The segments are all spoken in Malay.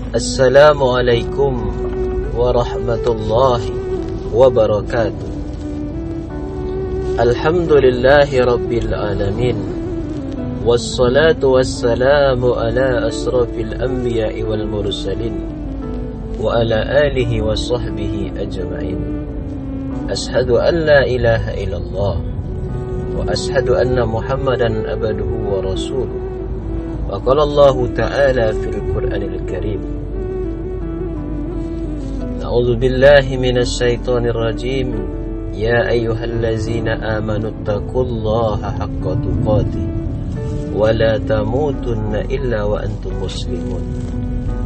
Assalamualaikum warahmatullahi wabarakatuh. Alhamdulillahi rabbil alamin. Wassalatu wassalamu ala asrafil anbiya'i wal mursalin wa ala alihi wa sahbihi ajma'in. Ashhadu an la ilaha illallah wa ashhadu anna Muhammadan abduhu wa rasuluh. Wa qala Allah ta'ala fil Qur'anil Karim. A'udzu billahi minasy syaithanir rajim. Ya ayyuhallazina amanu taqullaha haqqa tuqatih wa la tamutunna illa wa antum muslimun.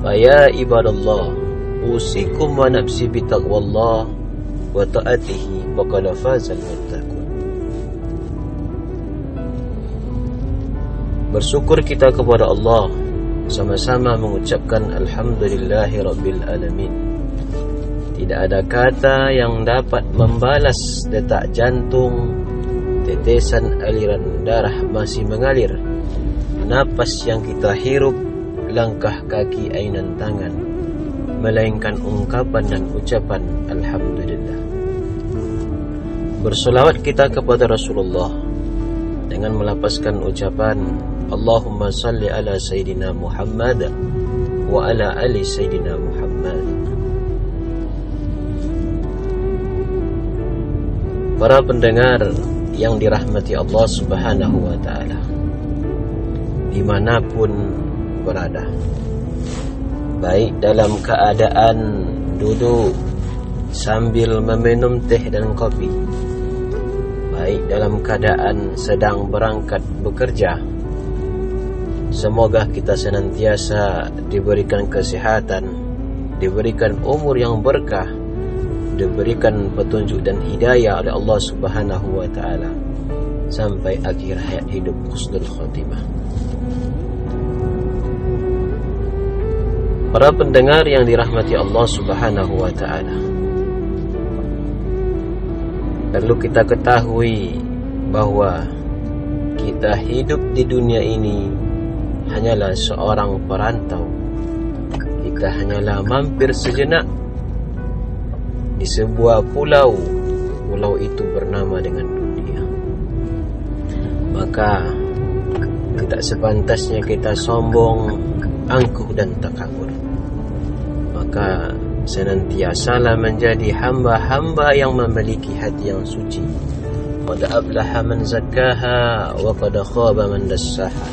Fa ya ibadallah, usikum wa nafsi bitaqwallah wa ta'atihi faqad fazal muttaqun. Bersyukur kita kepada Allah, sama-sama mengucapkan alhamdulillahi rabbil alamin. Tidak ada kata yang dapat membalas detak jantung, tetesan aliran darah masih mengalir, napas yang kita hirup, langkah kaki, ainan tangan, melainkan ungkapan dan ucapan alhamdulillah. Bersolawat kita kepada Rasulullah dengan melapaskan ucapan Allahumma salli ala Sayyidina Muhammad wa ala ali Sayyidina Muhammad. Para pendengar yang dirahmati Allah Subhanahu wa ta'ala, dimanapun berada, baik dalam keadaan duduk sambil meminum teh dan kopi, baik dalam keadaan sedang berangkat bekerja, semoga kita senantiasa diberikan kesehatan, diberikan umur yang berkah, diberikan petunjuk dan hidayah oleh Allah Subhanahu wa ta'ala sampai akhir hayat hidup husnul khotimah. Para pendengar yang dirahmati Allah Subhanahu wa ta'ala, perlu kita ketahui bahwa kita hidup di dunia ini hanyalah seorang perantau. Kita hanyalah mampir sejenak di sebuah pulau. Pulau itu bernama dengan dunia. Maka tidak sepantasnya kita sombong, angkuh dan takabur. Maka senantiasalah menjadi hamba-hamba yang memiliki hati yang suci. Qad aflaha man zakkaha wa qad khaba man dassaha.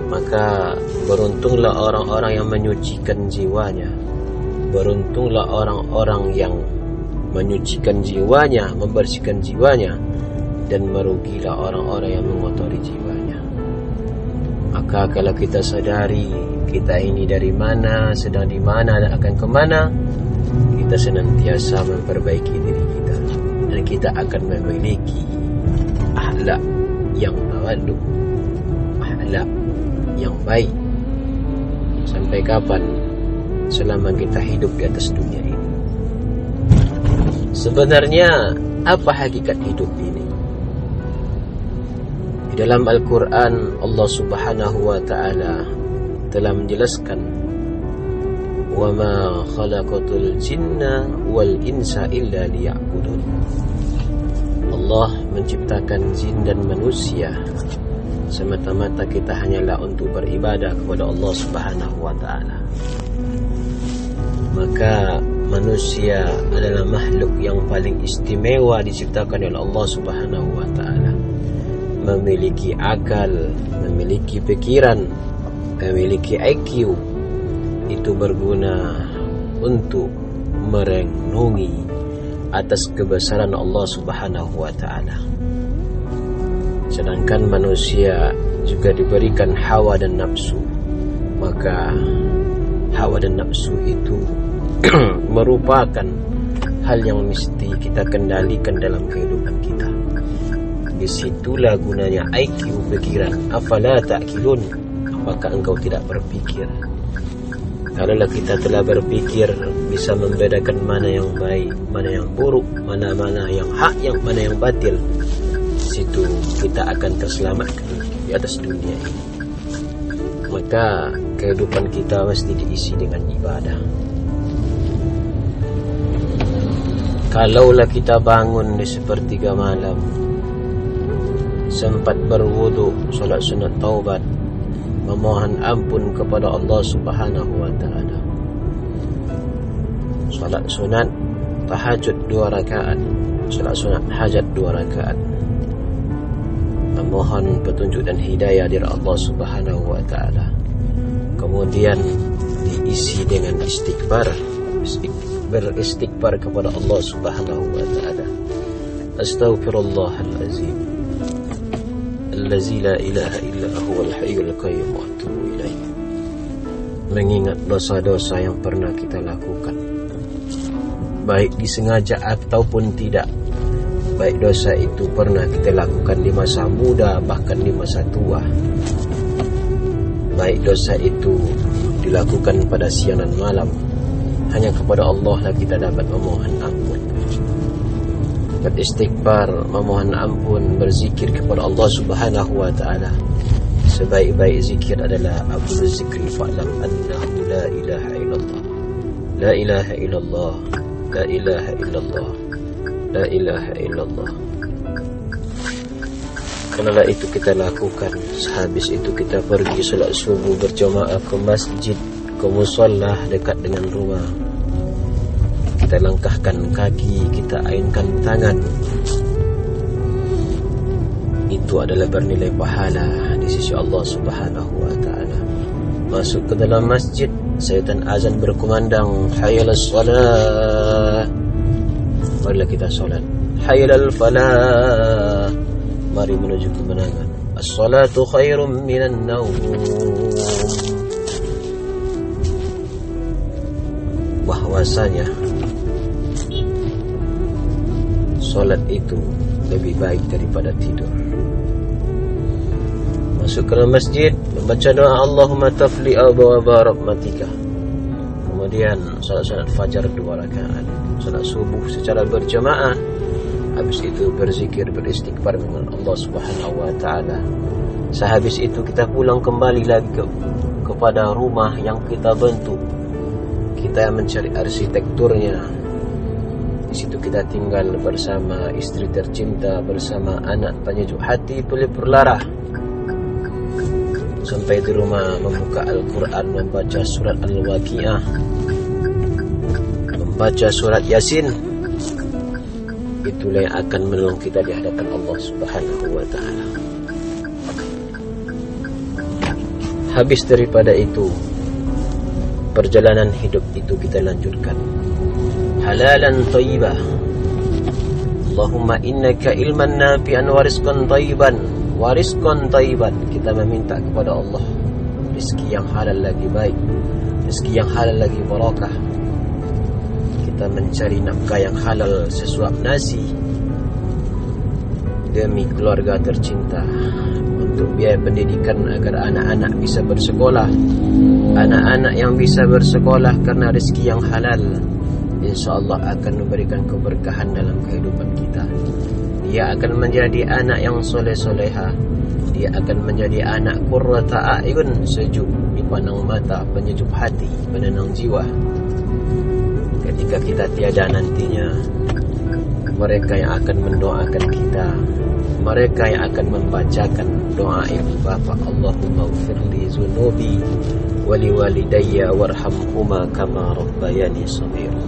Maka beruntunglah orang-orang yang menyucikan jiwanya. Beruntunglah orang-orang yang menyucikan jiwanya, membersihkan jiwanya, dan merugilah orang-orang yang mengotori jiwanya. Maka kalau kita sadari kita ini dari mana, sedang di mana, dan akan kemana, kita senantiasa memperbaiki diri kita, dan kita akan memiliki akhlak yang tawadhu, akhlak yang baik. Sampai kapan? Selama kita hidup di atas dunia ini. Sebenarnya apa hakikat hidup ini? Di dalam Al-Quran Allah Subhanahu wa ta'ala telah menjelaskan, wa ma khalaqatul jinna wal insa illa liya'budun. Allah menciptakan jin dan manusia semata-mata kita hanyalah untuk beribadah kepada Allah Subhanahu wa ta'ala. Maka manusia adalah makhluk yang paling istimewa diciptakan oleh Allah Subhanahu wa ta'ala. Memiliki akal, memiliki pikiran, memiliki IQ. Itu berguna untuk merenungi atas kebesaran Allah Subhanahu wa ta'ala. Sedangkan manusia juga diberikan hawa dan nafsu. Maka hawa dan nafsu itu merupakan hal yang mesti kita kendalikan dalam kehidupan kita. Disitulah gunanya IQ, pikiran. Afala ta'qilun? Apakah engkau tidak berpikir? Kalaulah kita telah berpikir, bisa membedakan mana yang baik, mana yang buruk, mana yang hak, mana yang batil, situ kita akan terselamatkan di atas dunia ini. maka kehidupan kita mesti diisi dengan ibadah. Kalaulah kita bangun di sepertiga malam, sempat berwudu, solat sunat taubat, memohon ampun kepada Allah Subhanahu wa taala. Solat sunat tahajud 2 rakaat, solat sunat hajat 2 rakaat, memohon petunjuk dan hidayah dari Allah Subhanahu wa taala. Kemudian diisi dengan istighfar, beristighfar kepada Allah Subhanahu wa taala. Astaghfirullahalazim allazi la ilaha illa huwal hayyul qayyum wa atubu ilaih. Mengingat dosa-dosa yang pernah kita lakukan, baik disengaja ataupun tidak. Baik dosa itu pernah kita lakukan di masa muda, bahkan di masa tua. Baik dosa itu dilakukan pada siang dan malam, hanya kepada Allah lah kita dapat memohon ampun. Beristighfar, memohon ampun, berzikir kepada Allah Subhanahu wa taala. Sebaik-baik zikir adalah afdalul zikri fa'lam annahu la ilaha illallah. La ilaha illallah. La ilaha illallah. La ilaha illallah. Kalau itu kita lakukan, sehabis itu kita pergi solat subuh berjamaah ke masjid, ke musallah dekat dengan rumah. Kita langkahkan kaki, kita ainkan tangan. Itu adalah bernilai pahala di sisi Allah Subhanahu wa taala. Masuk ke dalam masjid, syaitan azan berkumandang, hayyalas salat. Marilah kita solat. Hayyal falah. Mari menuju kemenangan. As-salatu khairum minan naum. Bahwasanya solat itu lebih baik daripada tidur. Masuk ke masjid, membaca doa Allahumma tafli abwaaba rahmatika. Kemudian salat fajar 2 rakaat, salat subuh secara berjamaah. Habis itu berzikir, beristighfar dengan Allah Subhanahu wa taala. Sehabis itu kita pulang kembali lagi kepada rumah yang kita bentuk. Kita mencari arsitekturnya. Di situ kita tinggal bersama istri tercinta, bersama anak penyejuk hati, pelipur lara. Sampai di rumah membuka Al-Quran, membaca surat Al-Waqiah, membaca surat Yasin. Itulah yang akan menolong kita di hadapan Allah Subhanahu wa taala. Habis daripada itu, perjalanan hidup itu kita lanjutkan. Halalan thayyibah. Allahumma innaka ilman nafi'an wa rizqan thayyiban. Wa rizqan thayyiban. Kita meminta kepada Allah rezeki yang halal lagi baik, rezeki yang halal lagi barakah. Kita mencari nafkah yang halal sesuap nasi demi keluarga tercinta, untuk biaya pendidikan agar anak-anak bisa bersekolah. Anak-anak yang bisa bersekolah karena rezeki yang halal, InsyaAllah akan memberikan keberkahan dalam kehidupan kita. Dia akan menjadi anak yang soleh-soleha. Dia akan menjadi anak qurrata a'yun, sejuk dipandang mata, penyejuk hati, penenang jiwa. Ketika kita tiada nantinya, mereka yang akan mendoakan kita, mereka yang akan membacakan doa ibu bapa, Allahumma ghfirli zunubi wali walidayya warhamhuma kama rabbayani shaghira.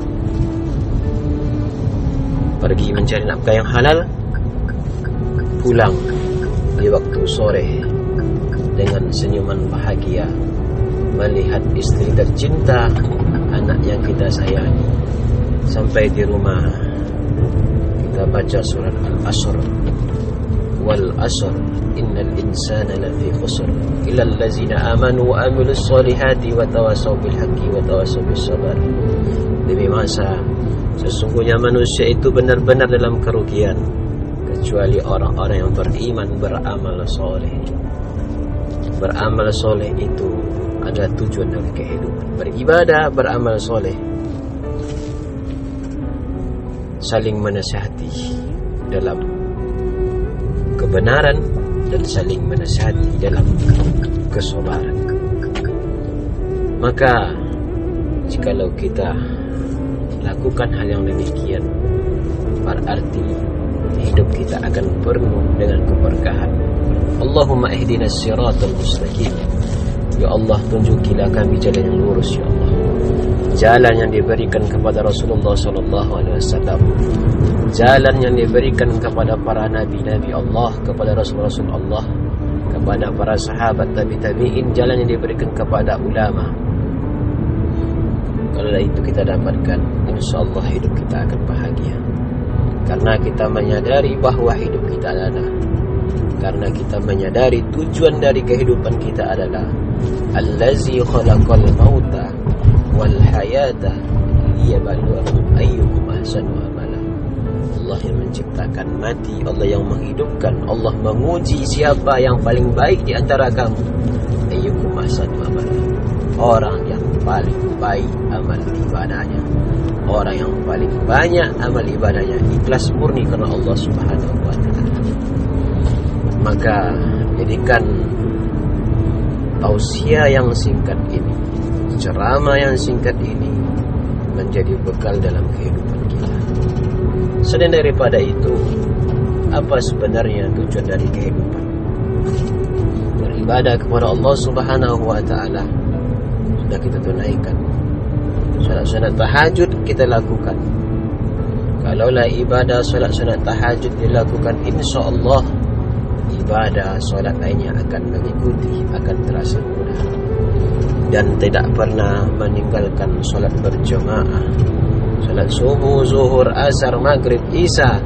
Pergi mencari nafkah yang halal, pulang di waktu sore dengan senyuman bahagia, melihat istri tercinta, anak yang kita sayangi. Sampai di rumah, kita baca surat Al-Asr. Wal asr innal insana lafi khusr illa allazina amanu wa amilus solihati wa tawasaw bil haqqi wa tawasaw bis sabr. Demi masa, sesungguhnya manusia itu benar-benar dalam kerugian kecuali orang-orang yang beriman, beramal soleh. Beramal soleh itu ada tujuan dari kehidupan. Beribadah, beramal soleh, saling menasihati dalam kebenaran dan saling menasihati dalam kesabaran. Maka jikalau kita lakukan hal yang demikian, berarti hidup kita akan penuh dengan keberkahan. Allahumma ihdinas siratal mustaqim. Ya Allah, tunjukilah kami jalan yang lurus ya Allah. Jalan yang diberikan kepada Rasulullah SAW, jalan yang diberikan kepada para nabi-nabi Allah, kepada Rasul-Rasul Allah, kepada para sahabat tabi'in, jalan yang diberikan kepada ulama. Kalau itu kita dapatkan, insyaAllah hidup kita akan bahagia. Karena kita menyadari bahawa hidup kita adalah, karena kita menyadari tujuan dari kehidupan kita adalah Allazi khalaqal mauta wal hayata liyabluwakum ayyukum ahsanu amala. Allah yang menciptakan mati, Allah yang menghidupkan, Allah menguji siapa yang paling baik di antara kamu. Ayyukum ahsanu amala. Orang yang paling baik amal ibadahnya, orang yang paling banyak amal ibadahnya, ikhlas murni karena Allah Subhanahu wa ta'ala. Maka jadikan tausiah yang singkat ini, ceramah yang singkat ini menjadi bekal dalam kehidupan kita. Selain daripada itu, apa sebenarnya tujuan dari kehidupan? Beribadah kepada Allah Subhanahu wa ta'ala sudah kita tunaikan. Salat-salat tahajud kita lakukan. Kalaulah ibadah salat-salat tahajud dilakukan, insya-Allah ibadah salat lainnya akan mengikuti, akan terasa mudah. Dan tidak pernah meninggalkan salat berjamaah, salat subuh, zuhur, asar, maghrib, isya.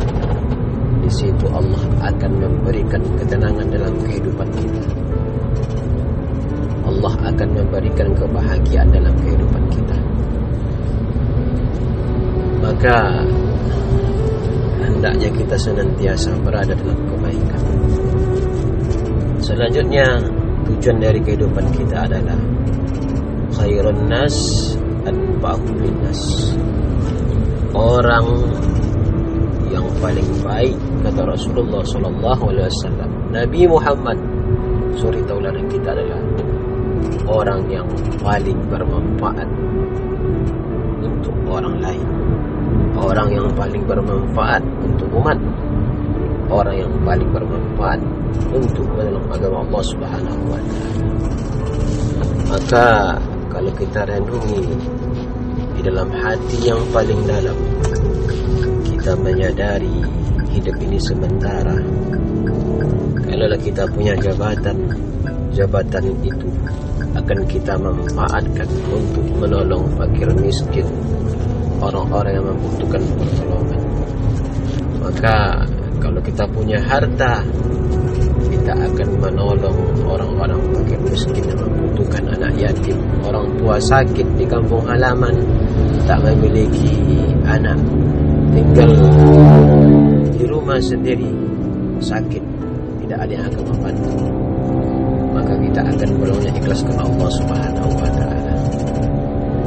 Di situ Allah akan memberikan ketenangan dalam kehidupan kita. Allah akan memberikan kebahagiaan dalam kehidupan kita. Maka hendaknya kita senantiasa berada dalam kebaikan. Selanjutnya, tujuan dari kehidupan kita adalah khairun nas anfa'uhum linnas. Orang yang paling baik, kata Rasulullah SAW, Nabi Muhammad suri tauladan kita adalah orang yang paling bermanfaat untuk orang lain, orang yang paling bermanfaat untuk umat, orang yang paling bermanfaat untuk menolong agama Allah Subhanahu wa ta'ala. Maka kalau kita renungi di dalam hati yang paling dalam, kita menyadari hidup ini sementara. Kalaulah kita punya jabatan, jabatan itu akan kita manfaatkan untuk menolong fakir miskin, orang-orang yang membutuhkan pertolongan. Maka kalau kita punya harta, kita akan menolong orang-orang fakir miskin yang membutuhkan, anak yatim, orang tua sakit di kampung halaman, tak memiliki anak, tinggal di rumah sendiri, sakit, tidak ada yang akan membantu. Maka kita akan menolongnya ikhlas karena Allah Subhanahu wa ta'ala.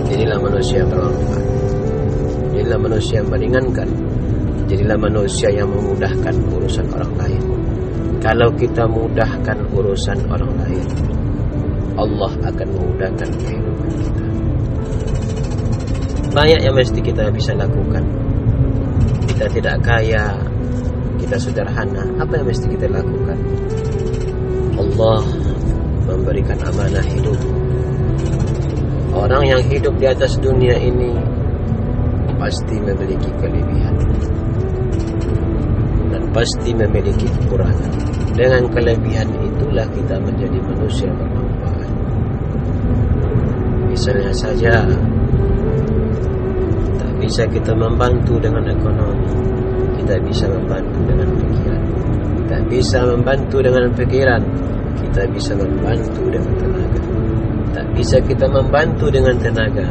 Jadilah manusia bermanfaat, jadilah manusia yang meringankan, jadilah manusia yang memudahkan urusan orang lain. Kalau kita mudahkan urusan orang lain, Allah akan memudahkan kehidupan kita. Banyak yang mesti kita bisa lakukan. Kita tidak kaya, kita sederhana, apa yang mesti kita lakukan? Allah memberikan amanah hidup. Orang yang hidup di atas dunia ini pasti memiliki kelebihan dan pasti memiliki kekurangan. Dengan kelebihan itulah kita menjadi manusia bermanfaat. Misalnya saja, tak bisa kita membantu dengan ekonomi, kita bisa membantu dengan pikiran. Kita bisa membantu dengan pikiran, kita bisa membantu dengan tenaga. Tak bisa kita membantu dengan tenaga,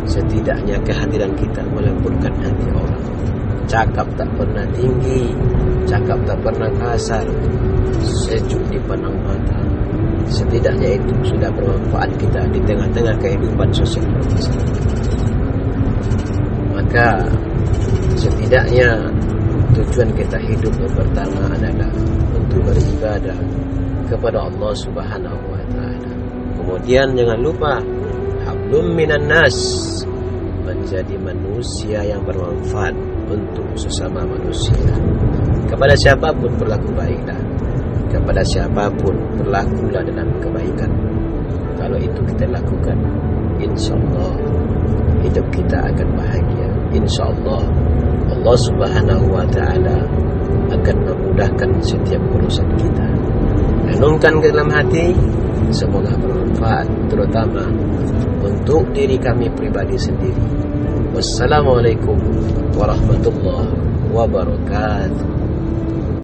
setidaknya kehadiran kita melembutkan hati orang. Cakap tak pernah tinggi, cakap tak pernah kasar, sejuk dipandang mata. Setidaknya itu sudah bermanfaat kita di tengah-tengah kehidupan sosial bermasalah. Maka setidaknya tujuan kita hidup yang pertama adalah untuk beribadah kepada Allah Subhanahu wa ta'ala. Kemudian jangan lupa hak khairun minan nas, menjadi manusia yang bermanfaat untuk sesama manusia. Kepada siapapun berlaku baiklah, kepada siapapun berlakulah dalam kebaikan. Kalau itu kita lakukan, insyaAllah hidup kita akan bahagia. InsyaAllah Allah Subhanahu wa ta'ala akan memudahkan setiap urusan kita. Renungkan ke dalam hati, semoga bermanfaat, terutama untuk diri kami pribadi sendiri. Wassalamualaikum warahmatullahi wabarakatuh.